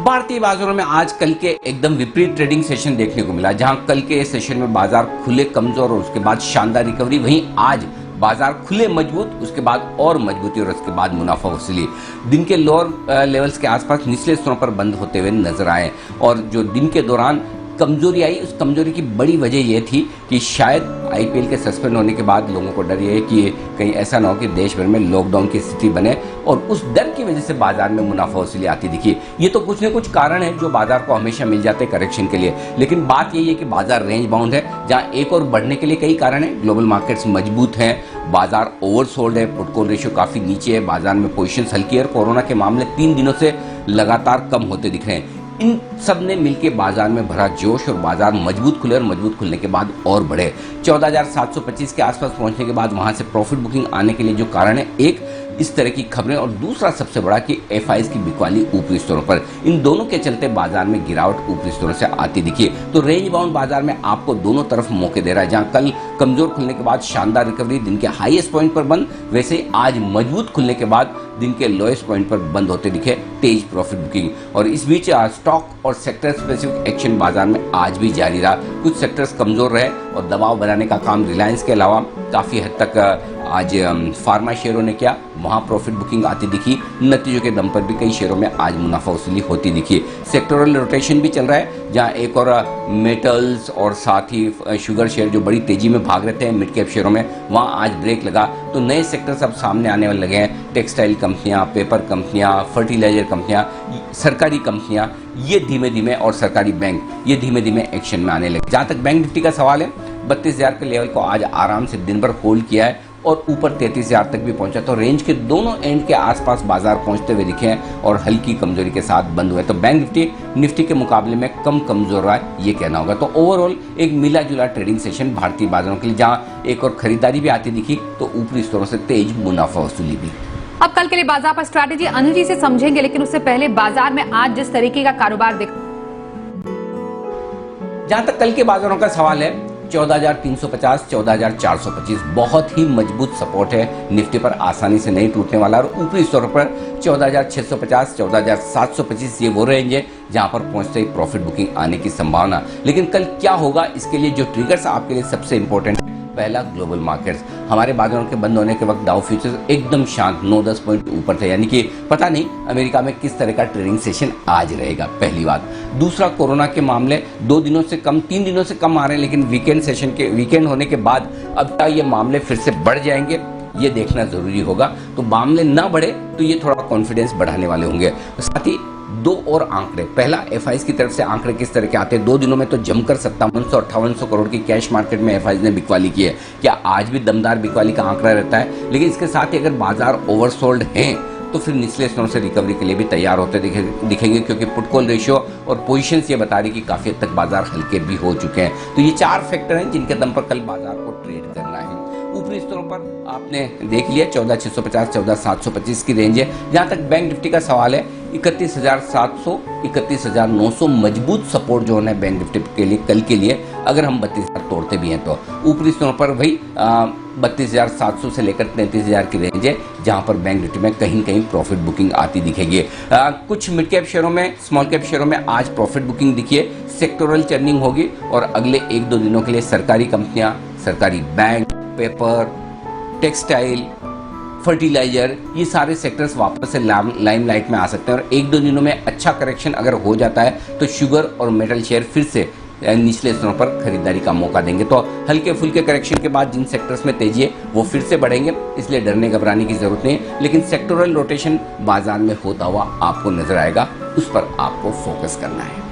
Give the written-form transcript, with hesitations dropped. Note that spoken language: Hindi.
भारतीय बाजारों में आज कल के एकदम विपरीत ट्रेडिंग सेशन देखने को मिला, जहां कल के सेशन में बाजार खुले कमजोर और उसके बाद शानदार रिकवरी। वहीं आज बाजार खुले मजबूत, उसके बाद और मजबूती और उसके बाद मुनाफा वसूली। दिन के लोअर लेवल्स के आसपास निचले स्तरों पर बंद होते हुए नजर आए और जो दिन के दौरान कमजोरी आई, उस कमजोरी की बड़ी वजह यह थी कि शायद आईपीएल के सस्पेंड होने के बाद लोगों को डर ये है कि कहीं ऐसा ना हो कि देश भर में लॉकडाउन की स्थिति बने, और उस डर की वजह से बाजार में मुनाफा वसूली आती दिखी। ये तो कुछ न कुछ कारण है जो बाजार को हमेशा मिल जाते हैं करेक्शन के लिए, लेकिन बात यही है कि बाजार रेंज बाउंड है, जहां एक और बढ़ने के लिए कई कारण है। ग्लोबल मार्केट्स मजबूत हैं, बाजार ओवरसोल्ड है, पुट कॉल रेशियो काफी नीचे है, बाजार में पोजीशंस हल्की है और कोरोना के मामले 3 दिनों से लगातार कम होते दिख रहे हैं। इन सब ने मिलकर बाजार में भरा जोश और बाजार मजबूत खुले और मजबूत खुलने के बाद और बढ़े। 14,725 के आसपास पहुंचने के बाद वहां से प्रॉफिट बुकिंग आने के लिए जो कारण है, एक इस तरह की खबरें और दूसरा सबसे बड़ा कि एफआईज की बिकवाली ऊपरी स्तरों पर, इन दोनों के चलते बाजार में गिरावट ऊपरी स्तरों से आती दिखी। तो रेंज बाउंड बाजार में आपको दोनों तरफ मौके दे रहा है, जहां कल कमजोर खुलने के बाद शानदार रिकवरी, दिन के हाईएस्ट पॉइंट पर बंद, वैसे ही आज मजबूत खुलने के बाद दिन के लोएस्ट पॉइंट पर बंद होते दिखे तेज प्रॉफिट बुकिंग। और इस बीच स्टॉक और सेक्टर स्पेसिफिक एक्शन बाजार में आज भी जारी रहा। कुछ सेक्टर्स कमजोर रहे और दबाव बनाने का काम रिलायंस के अलावा काफी हद तक आज फार्मा शेयरों ने किया, वहां प्रॉफिट बुकिंग आती दिखी। नतीजों के दम पर भी कई शेयरों में आज मुनाफा वसूली होती दिखी। सेक्टोरल रोटेशन भी चल रहा है, जहां एक और मेटल्स और साथ ही शुगर शेयर जो बड़ी तेजी में भाग रहे थे मिड कैप शेयरों में, वहां आज ब्रेक लगा। तो नए सेक्टर्स अब सामने आने वाले लगे हैं, टेक्सटाइल कंपनियां, पेपर कंपनियां, फर्टिलाइजर कंपनियां, सरकारी कंपनियां, ये धीमे धीमे, और सरकारी बैंक, ये धीमे धीमे एक्शन में आने लगे। जहां तक बैंक निफ्टी का सवाल है, 32,000 के लेवल को आज आराम से दिन भर होल्ड किया है और ऊपर 33,000 तक भी पहुंचा। तो रेंज के दोनों एंड के आसपास बाजार पहुंचते हुए दिखे हैं और हल्की कमजोरी के साथ बंद हुए। तो बैंक निफ्टी के मुकाबले में कम कमजोर रहा है, ये कहना होगा। तो ओवरऑल एक मिला जुला ट्रेडिंग सेशन भारतीय बाजारों के लिए, जहां एक और खरीदारी भी आती दिखी तो ऊपरी स्तरों से तेज मुनाफा वसूली भी। अब कल के लिए बाजार पर स्ट्रैटेजी अनिल जी से समझेंगे, लेकिन उससे पहले बाजार में आज जिस तरीके का कारोबार दिख, जहां तक कल के बाजारों का सवाल है, 14,350, 14,425 बहुत ही मजबूत सपोर्ट है निफ्टी पर, आसानी से नहीं टूटने वाला। और ऊपरी स्तर पर 14,650, 14,725 ये वो रेंज है जहां पर पहुंचते ही प्रॉफिट बुकिंग आने की संभावना। लेकिन कल क्या होगा, इसके लिए जो ट्रिगर्स आपके लिए सबसे इंपॉर्टेंट, पहला ग्लोबल मार्केट्स। हमारे बाजारों के बंद होने के वक्त डाउ फ्यूचर्स एकदम शांत 9-10 पॉइंट ऊपर थे, यानी कि पता नहीं अमेरिका में किस तरह का ट्रेडिंग सेशन आज रहेगा, पहली बात। दूसरा, कोरोना के मामले 2 दिनों से कम, 3 दिनों से कम आ रहे हैं, लेकिन वीकेंड होने के बाद अब क्या ये मामले फिर से बढ़ जाएंगे, ये देखना जरूरी होगा। तो मामले ना बढ़े तो ये थोड़ा कॉन्फिडेंस बढ़ाने वाले होंगे। साथ ही 2 और आंकड़े, पहला एफआईज की तरफ से आंकड़े किस तरह के आते हैं। 2 दिनों में तो जमकर 5700-5800 करोड़ की कैश मार्केट में एफआईज ने बिकवाली की है। क्या आज भी दमदार बिकवाली का आंकड़ा रहता है? लेकिन इसके साथ ही अगर बाजार ओवरसोल्ड हैं तो फिर निचले स्तरों से रिकवरी के लिए भी तैयार होते दिखेंगे, क्योंकि पुट कॉल रेशियो और पोजीशंस ये बता रही कि काफी हद तक बाजार हल्के भी हो चुके हैं। तो ये 4 फैक्टर हैं जिनके दम पर कल बाजार को ट्रेड करना है। ऊपरी स्तरों पर आपने देख लिया 14,650, 14,725 की रेंज है। जहां तक बैंक निफ्टी का सवाल है, 31,700, 31,900 मजबूत सपोर्ट जो है बैंक निफ्टी के लिए कल के लिए, अगर हम 32,000 तोड़ते भी हैं तो। ऊपरी स्तरों पर वही 32,700 से लेकर 33,000 की रेंज है, जहां पर बैंक निफ्टी में कहीं न कहीं प्रॉफिट बुकिंग आती दिखेगी। कुछ मिड कैप शेयरों में, स्मॉल कैप शेयरों में आज प्रॉफिट बुकिंग दिखिए, सेक्टोरल चर्निंग होगी और अगले 1-2 दिनों के लिए सरकारी कंपनियां, सरकारी बैंक, पेपर, टेक्सटाइल, फर्टिलाइजर, ये सारे सेक्टर्स वापस से लाइमलाइट में आ सकते हैं। और 1-2 दिनों में अच्छा करेक्शन अगर हो जाता है तो शुगर और मेटल शेयर फिर से निचले स्तरों पर खरीदारी का मौका देंगे। तो हल्के फुल्के करेक्शन के बाद जिन सेक्टर्स में तेजी है वो फिर से बढ़ेंगे, इसलिए डरने घबराने की जरूरत नहीं है। लेकिन सेक्टोरल रोटेशन बाजार में होता हुआ आपको नजर आएगा, उस पर आपको फोकस करना है।